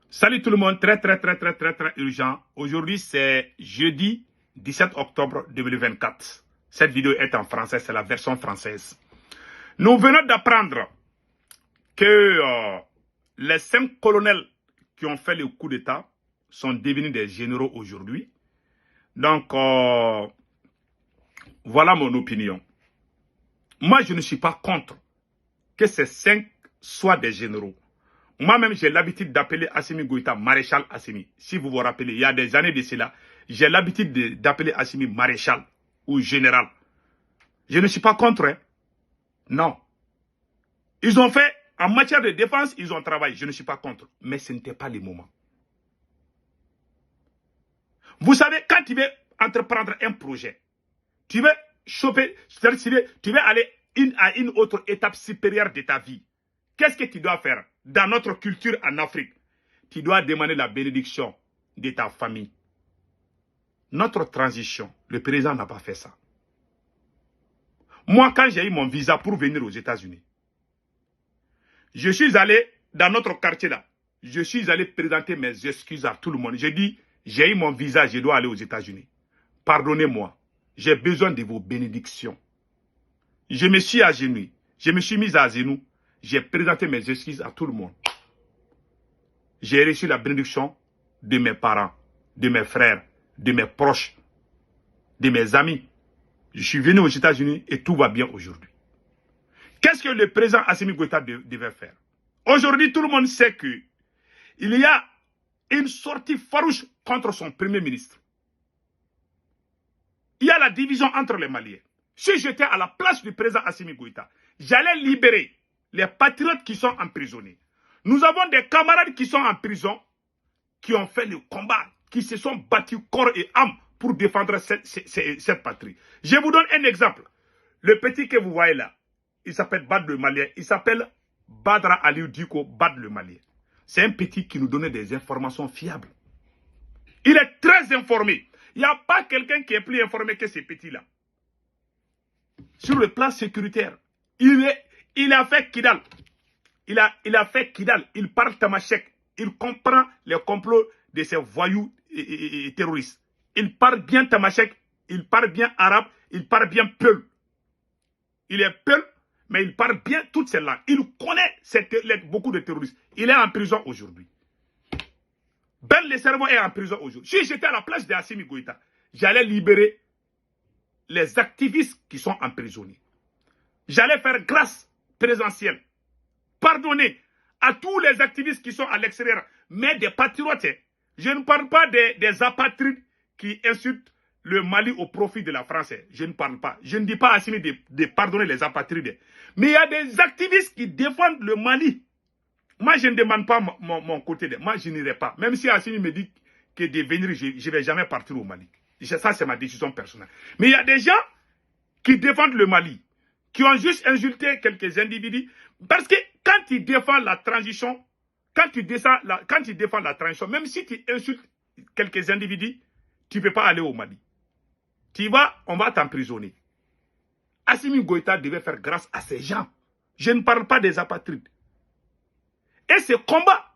Salut tout le monde, très urgent. Aujourd'hui c'est jeudi 17 octobre 2024. Cette vidéo est en français, c'est la version française. Nous venons d'apprendre que les 5 colonels qui ont fait le coup d'État sont devenus des généraux aujourd'hui. Donc, voilà mon opinion. Moi, je ne suis pas contre que ces 5 soient des généraux. Moi-même, j'ai l'habitude d'appeler Assimi Goïta maréchal Assimi. Si vous vous rappelez, il y a des années de cela, j'ai l'habitude d'appeler Assimi maréchal ou général. Je ne suis pas contre. Hein. Non. Ils ont fait, en matière de défense, ils ont travaillé. Je ne suis pas contre. Mais ce n'était pas le moment. Vous savez, quand tu veux entreprendre un projet, tu veux choper, tu veux aller à une autre étape supérieure de ta vie. Qu'est-ce que tu dois faire dans notre culture en Afrique? Tu dois demander la bénédiction de ta famille. Notre transition, le président n'a pas fait ça. Moi, quand j'ai eu mon visa pour venir aux États-Unis, je suis allé dans notre quartier là. Je suis allé présenter mes excuses à tout le monde. J'ai dit, j'ai eu mon visa, je dois aller aux États-Unis. Pardonnez-moi, j'ai besoin de vos bénédictions. Je me suis agenouillé, je me suis mis à genoux. J'ai présenté mes excuses à tout le monde. J'ai reçu la bénédiction de mes parents, de mes frères, de mes proches, de mes amis. Je suis venu aux États-Unis et tout va bien aujourd'hui. Qu'est-ce que le président Assimi Goïta devait faire? Aujourd'hui, tout le monde sait qu'il y a une sortie farouche contre son premier ministre. Il y a la division entre les Maliens. Si j'étais à la place du président Assimi Goïta, j'allais libérer les patriotes qui sont emprisonnés. Nous avons des camarades qui sont en prison, qui ont fait le combat, qui se sont battus corps et âme pour défendre cette patrie. Je vous donne un exemple. Le petit que vous voyez là, il s'appelle Bad le Malien. Il s'appelle Badra Aliou Diko Bad le Malien. C'est un petit qui nous donnait des informations fiables. Il est très informé. Il n'y a pas quelqu'un qui est plus informé que ce petit-là. Sur le plan sécuritaire, il a fait Kidal. Il a fait Kidal. Il parle tamashek. Il comprend les complots de ces voyous et terroristes. Il parle bien tamashek. Il parle bien arabe. Il parle bien peul. Il est peul, mais il parle bien toutes ces langues. Il connaît beaucoup de terroristes. Il est en prison aujourd'hui. Ben le cerveau est en prison aujourd'hui. Si j'étais à la place de Assimi Goïta, j'allais libérer les activistes qui sont emprisonnés. J'allais faire grâce présentielle. Pardonner à tous les activistes qui sont à l'extérieur, mais des patriotes. Je ne parle pas des apatrides qui insultent le Mali au profit de la France. Je ne parle pas. Je ne dis pas à Assimi de pardonner les apatrides. Mais il y a des activistes qui défendent le Mali. Moi, je ne demande pas mon côté. Moi, je n'irai pas. Même si Assimi me dit que de venir, je ne vais jamais partir au Mali. Ça, c'est ma décision personnelle. Mais il y a des gens qui défendent le Mali, qui ont juste insulté quelques individus. Parce que quand tu défends la transition, quand tu défends la transition, même si tu insultes quelques individus, tu ne peux pas aller au Mali. Tu vas, on va t'emprisonner. Assimi Goïta devait faire grâce à ces gens. Je ne parle pas des apatrides. Et ce combat,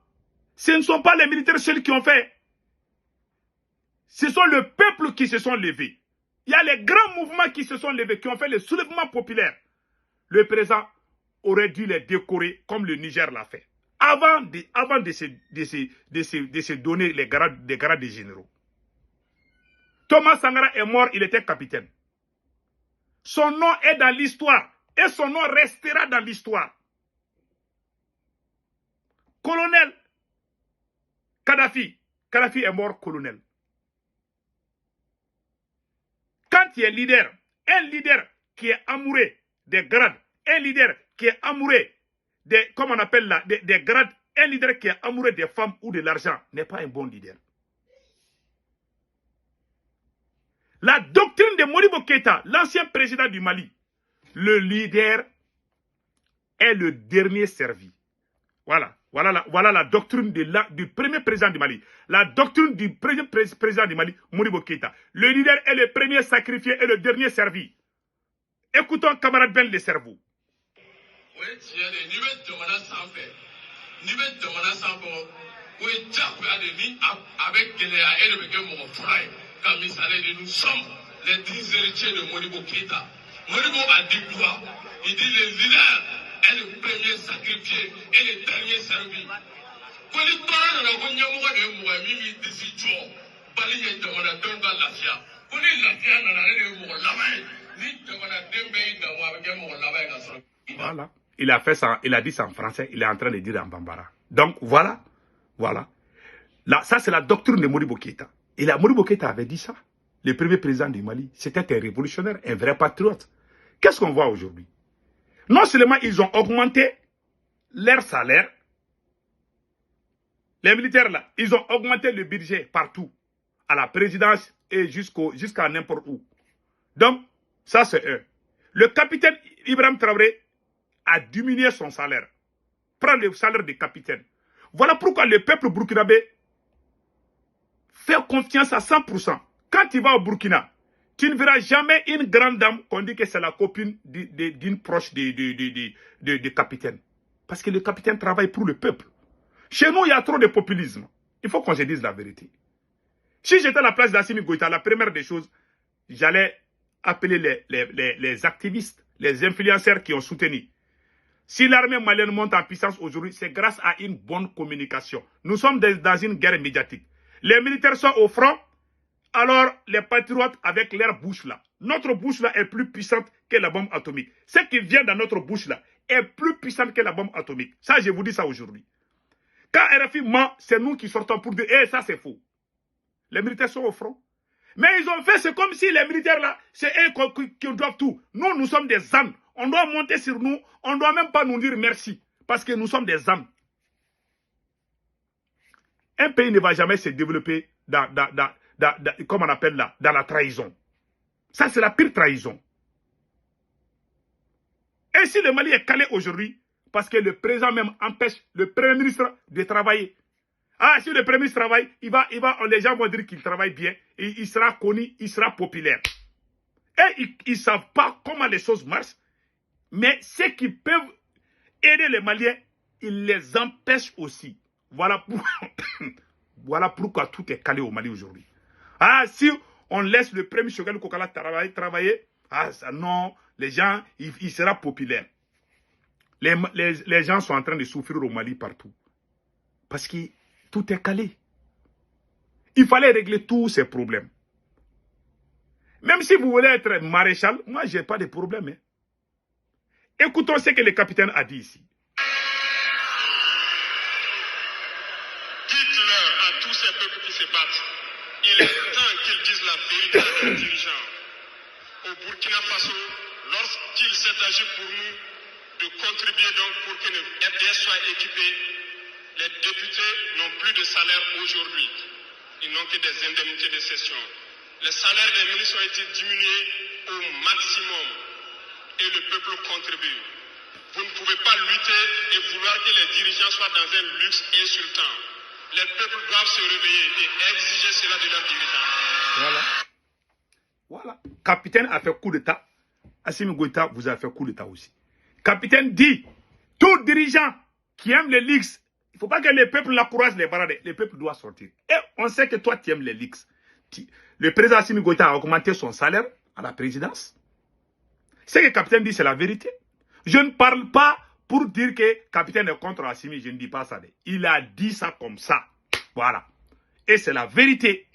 ce ne sont pas les militaires seuls qui ont fait. Ce sont le peuple qui se sont levés. Il y a les grands mouvements qui se sont levés, qui ont fait le soulèvement populaire. Le président aurait dû les décorer comme le Niger l'a fait. Avant de se donner des grades de généraux. Thomas Sankara est mort, il était capitaine. Son nom est dans l'histoire. Et son nom restera dans l'histoire. Colonel Kadhafi. Kadhafi est mort colonel. Quand tu es leader, un leader qui est amoureux des grades, un leader qui est amoureux des, comment on appelle là, des grades, un leader qui est amoureux des femmes ou de l'argent n'est pas un bon leader. La doctrine de Modibo Keïta, l'ancien président du Mali, le leader est le dernier servi. Voilà la doctrine du premier président du Mali. La doctrine du premier président du Mali, Modibo Keïta. Le leader est le premier sacrifié et le dernier servi. Écoutons camarade Ben le cerveau. Oui, Nous sommes les 10 héritiers de Modibo Keïta. Modibo a dit quoi? Il dit le leader est le premier sacrifié et le dernier servi. Voilà. Il a fait ça, il a dit ça en français, il est en train de dire en bambara. Donc voilà, voilà. Là, ça c'est la doctrine de Modibo Keïta. Et là, Modibo Keïta avait dit ça. Le premier président du Mali, c'était un révolutionnaire, un vrai patriote. Qu'est-ce qu'on voit aujourd'hui? Non seulement ils ont augmenté leur salaire, les militaires là, ils ont augmenté le budget partout, à la présidence et jusqu'à n'importe où. Donc, ça c'est eux. Le capitaine Ibrahim Traoré a diminué son salaire. Prend le salaire du capitaine. Voilà pourquoi le peuple burkinabé fait confiance à 100%. Quand tu vas au Burkina, tu ne verras jamais une grande dame qu'on dit que c'est la copine d'une proche du capitaine. Parce que le capitaine travaille pour le peuple. Chez nous, il y a trop de populisme. Il faut qu'on se dise la vérité. Si j'étais à la place d'Assimi Goïta, la première des choses, j'allais appeler les activistes, les influenceurs qui ont soutenu. Si l'armée malienne monte en puissance aujourd'hui, c'est grâce à une bonne communication. Nous sommes dans une guerre médiatique. Les militaires sont au front, alors les patriotes avec leur bouche là. Notre bouche là est plus puissante que la bombe atomique. Ce qui vient dans notre bouche là est plus puissant que la bombe atomique. Ça, je vous dis ça aujourd'hui. Quand RFI ment, c'est nous qui sortons pour dire « Eh, ça c'est faux ». Les militaires sont au front. Mais ils ont fait, c'est comme si les militaires là, c'est eux qui doivent tout. Nous, nous sommes des âmes. On doit monter sur nous. On ne doit même pas nous dire merci. Parce que nous sommes des âmes. Un pays ne va jamais se développer comme on appelle là, dans la trahison. Ça, c'est la pire trahison. Et si le Mali est calé aujourd'hui, parce que le président même empêche le premier ministre de travailler. Ah, si le premier ministre travaille, les gens vont dire qu'il travaille bien, et il sera connu, il sera populaire. Et ils ne savent pas comment les choses marchent, mais ceux qui peuvent aider les Maliens, ils les empêchent aussi. Voilà pourquoi tout est calé au Mali aujourd'hui. Ah, si on laisse le premier Choguel Kokala travailler, ah, ça, non, les gens, il sera populaire. Les gens sont en train de souffrir au Mali partout. Parce que tout est calé. Il fallait régler tous ces problèmes. Même si vous voulez être maréchal, moi, je n'ai pas de problème. Hein. Écoutons ce que le capitaine a dit ici. Dites-leur à tous ces peuples qui se battent, il est temps qu'ils disent la vérité à leurs dirigeants. Au Burkina Faso, lorsqu'il s'est agi pour nous de contribuer donc pour que le FDS soit équipé, les députés n'ont plus de salaire aujourd'hui. Ils n'ont que des indemnités de session. Les salaires des ministres ont été diminués au maximum et le peuple contribue. Vous ne pouvez pas lutter et vouloir que les dirigeants soient dans un luxe insultant. Les peuples doivent se réveiller et exiger cela de leurs dirigeants. Voilà. Voilà. Capitaine a fait coup d'État. Assimi Goïta, vous avez fait coup d'État aussi. Capitaine dit, tout dirigeant qui aime les leaks, il ne faut pas que les peuples l'encouragent les barades. Les peuples doivent sortir. Et on sait que toi, tu aimes les leaks. Le président Assimi Goïta a augmenté son salaire à la présidence. Ce que le capitaine dit, c'est la vérité. Je ne parle pas pour dire que le capitaine est contre Assimi. Je ne dis pas ça. Il a dit ça comme ça. Voilà. Et c'est la vérité.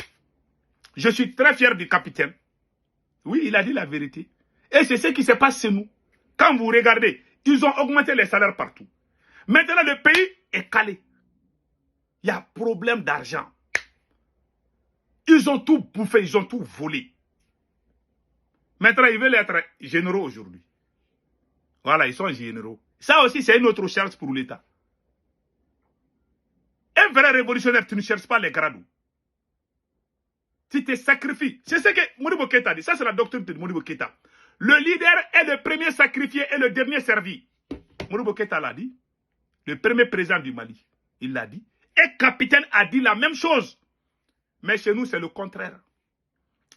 Je suis très fier du capitaine. Oui, il a dit la vérité. Et c'est ce qui se passe chez nous. Quand vous regardez, ils ont augmenté les salaires partout. Maintenant, le pays est calé. Il y a problème d'argent. Ils ont tout bouffé, ils ont tout volé. Maintenant, ils veulent être généraux aujourd'hui. Voilà, ils sont généraux. Ça aussi, c'est une autre charge pour l'État. Un vrai révolutionnaire, tu ne cherches pas les grades. Tu te sacrifies. C'est ce que Modibo Keïta a dit. Ça, c'est la doctrine de Modibo Keïta. Le leader est le premier sacrifié et le dernier servi. Modibo Keïta l'a dit. Le premier président du Mali, il l'a dit. Et capitaine a dit la même chose. Mais chez nous, c'est le contraire.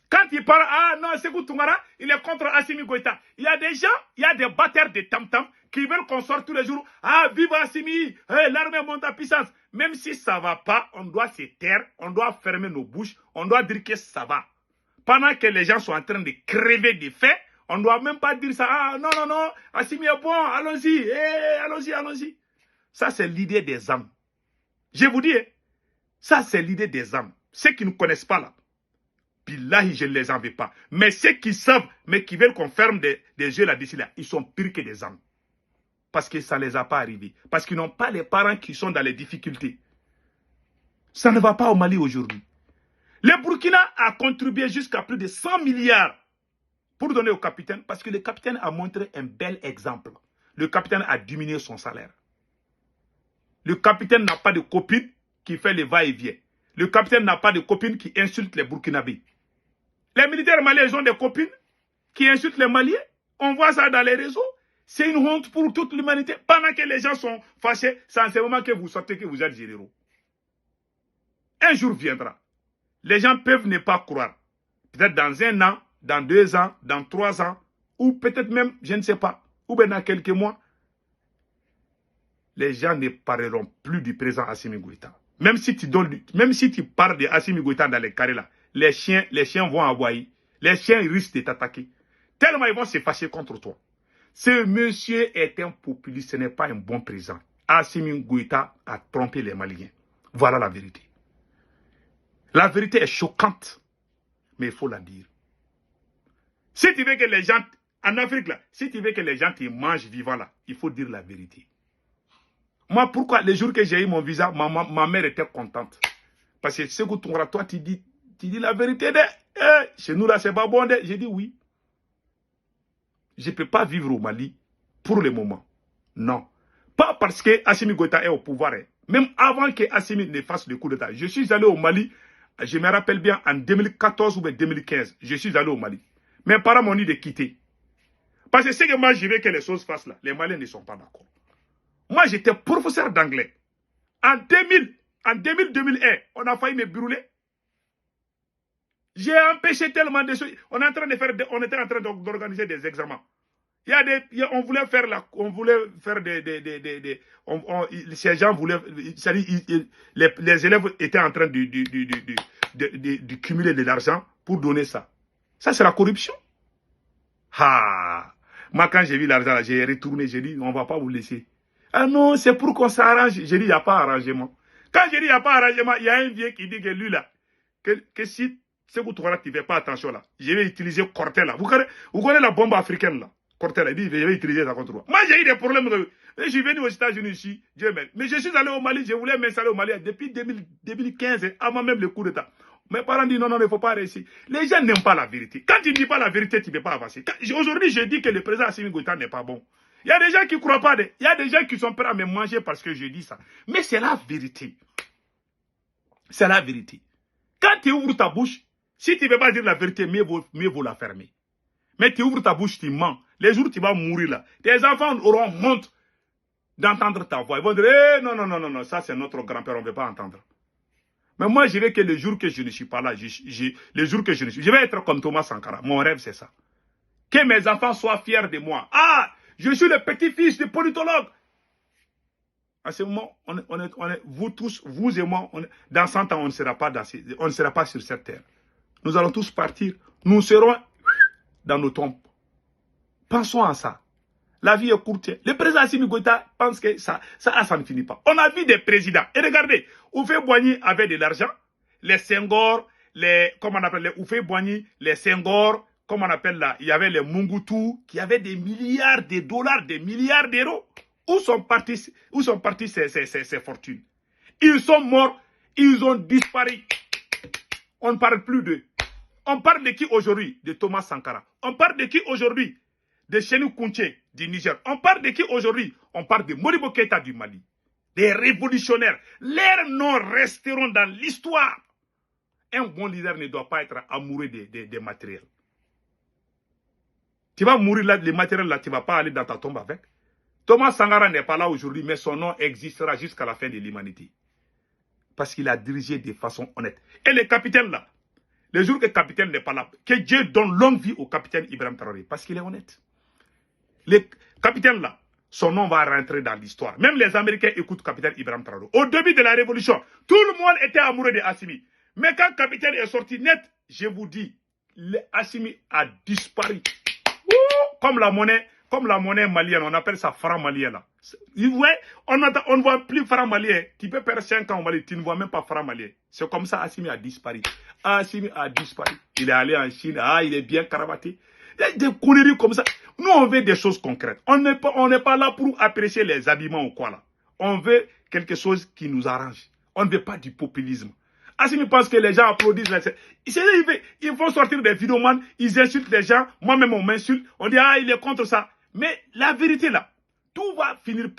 Quand il parle, ah non, Sékou Toungara, il est contre Assimi Goïta. Il y a des gens, il y a des batteurs de tam-tam qui veulent qu'on sorte tous les jours. Ah, vive Assimi, hey, l'armée monte en puissance. Même si ça ne va pas, on doit se taire, on doit fermer nos bouches, on doit dire que ça va. Pendant que les gens sont en train de crever de faim, on ne doit même pas dire ça. Ah non, non, non, Assimi est bon, allons-y, allons-y, allons-y. Ça, c'est l'idée des âmes. Je vous dis, ça, c'est l'idée des âmes. Ceux qui ne connaissent pas là, billahi, je ne les en veux pas. Mais ceux qui savent, mais qui veulent qu'on ferme des yeux là-dessus, là, ils sont pires que des âmes. Parce que ça ne les a pas arrivés. Parce qu'ils n'ont pas les parents qui sont dans les difficultés. Ça ne va pas au Mali aujourd'hui. Le Burkina a contribué jusqu'à plus de 100 milliards pour donner au capitaine, parce que le capitaine a montré un bel exemple. Le capitaine a diminué son salaire. Le capitaine n'a pas de copine qui fait le va-et-vient. Le capitaine n'a pas de copine qui insulte les Burkinabés. Les militaires maliens, ils ont des copines qui insultent les Maliens. On voit ça dans les réseaux. C'est une honte pour toute l'humanité. Pendant que les gens sont fâchés, c'est en ce moment que vous sortez que vous êtes généraux. Un jour viendra. Les gens peuvent ne pas croire. Peut-être dans 1 an, dans 2 ans, dans 3 ans, ou peut-être même, je ne sais pas, ou bien dans quelques mois, les gens ne parleront plus du président Assimi Goïta. Même si tu parles de Assimi Goïta dans les carrés là, les chiens vont aboyer. Les chiens risquent de t'attaquer. Tellement ils vont se fâcher contre toi. Ce monsieur est un populiste, ce n'est pas un bon président. Assimi Goïta a trompé les Maliens. Voilà la vérité. La vérité est choquante, mais il faut la dire. Si tu veux que les gens, en Afrique là, si tu veux que les gens te mangent vivant là, il faut dire la vérité. Moi, pourquoi les jours que j'ai eu mon visa, ma mère était contente. Parce que ce que toi, tu dis la vérité. Chez nous là, c'est pas bon. J'ai dit oui. Je ne peux pas vivre au Mali pour le moment. Non. Pas parce que Assimi Goïta est au pouvoir. Même avant que Assimi ne fasse le coup d'État. Je suis allé au Mali, je me rappelle bien, en 2014 ou 2015. Je suis allé au Mali. Mes parents m'ont dit de quitter. Parce que c'est que moi, je veux que les choses fassent là. Les Maliens ne sont pas d'accord. Moi, j'étais professeur d'anglais. En 2001, on a failli me brûler. J'ai empêché tellement de choses. On était en train d'organiser des examens. On voulait faire ces gens voulaient, les élèves étaient en train de cumuler de l'argent pour donner ça. Ça, c'est la corruption. Ah, moi, quand j'ai vu l'argent, j'ai retourné, j'ai dit, on ne va pas vous laisser. Ah non, c'est pour qu'on s'arrange. J'ai dit, il n'y a pas arrangement. Quand j'ai dit, il n'y a pas arrangement, il y a un vieux qui dit que lui, là, que si tu ne fais pas attention, là, je vais utiliser Cortel, là. Vous connaissez la bombe africaine, là? Cortel, il dit, je vais utiliser ça contre toi. Moi, j'ai eu des problèmes. Je suis venu aux États-Unis ici, Dieu m'aide. Mais je suis allé au Mali, je voulais m'installer au Mali depuis 2015, avant même le coup d'État. Mes parents disent non, non, il ne faut pas réussir. Les gens n'aiment pas la vérité. Quand tu ne dis pas la vérité, tu ne peux pas avancer. Aujourd'hui, je dis que le président Assimi Goïta n'est pas bon. Il y a des gens qui ne croient pas. Il y a des gens qui sont prêts à me manger parce que je dis ça. Mais c'est la vérité. C'est la vérité. Quand tu ouvres ta bouche, si tu ne veux pas dire la vérité, mieux vaut la fermer. Mais tu ouvres ta bouche, tu mens. Les jours où tu vas mourir là, tes enfants auront honte d'entendre ta voix. Ils vont dire, non, non, non, non, non, ça c'est notre grand-père, on ne veut pas entendre. Mais moi, je veux que le jour que je ne suis pas là, je vais être comme Thomas Sankara. Mon rêve, c'est ça. Que mes enfants soient fiers de moi. Ah, je suis le petit-fils du politologue. À ce moment, vous tous, vous et moi, dans 100 ans, on ne sera pas sur cette terre. Nous allons tous partir. Nous serons dans nos tombes. Pensons à ça. La vie est courte. Le président Assimi Goïta pense que ça ne finit pas. On a vu des présidents. Et regardez, Houphouët-Boigny avait de l'argent. Les Senghor, comment on appelle les Houphouët-Boigny, les Senghor, comment on appelle là, il y avait les Mobutu, qui avaient des milliards de dollars, des milliards d'euros. Où sont partis ces fortunes? Ils sont morts, ils ont disparu. On ne parle plus d'eux. On parle de qui aujourd'hui? De Thomas Sankara. On parle de qui aujourd'hui? De Sékou Kounché du Niger. On parle de qui aujourd'hui? On parle de Modibo Keïta du Mali. Des révolutionnaires. Leurs noms resteront dans l'histoire. Un bon leader ne doit pas être amoureux des matériels. Tu vas mourir là, les matériels là, tu ne vas pas aller dans ta tombe avec. Thomas Sankara n'est pas là aujourd'hui, mais son nom existera jusqu'à la fin de l'humanité. Parce qu'il a dirigé de façon honnête. Et le capitaine là, le jour que le capitaine n'est pas là, que Dieu donne longue vie au capitaine Ibrahim Traoré, parce qu'il est honnête. Le capitaine là, son nom va rentrer dans l'histoire. Même les Américains écoutent capitaine Ibrahim Traoré. Au début de la révolution, tout le monde était amoureux de Assimi. Mais quand capitaine est sorti net, je vous dis, Assimi a disparu. Comme la monnaie malienne, on appelle ça franc malien là. On ne voit plus franc malien. Tu peux perdre 5 ans au Mali, tu ne vois même pas franc malien. C'est comme ça Assimi a disparu. Assimi a disparu. Il est allé en Chine, il est bien cravaté. Il y a des conneries comme ça. Nous, on veut des choses concrètes. On n'est pas là pour apprécier les habillements ou quoi là. On veut quelque chose qui nous arrange. On ne veut pas du populisme. Assimi pense que les gens applaudissent. Ils vont sortir des vidéomans, ils insultent les gens. Moi-même, on m'insulte. On dit, il est contre ça. Mais la vérité là, tout finira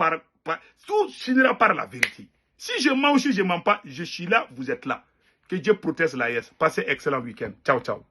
par la vérité. Si je mens ou si je ne mens pas, je suis là, vous êtes là. Que Dieu protège l'AES. Passez un excellent week-end. Ciao, ciao.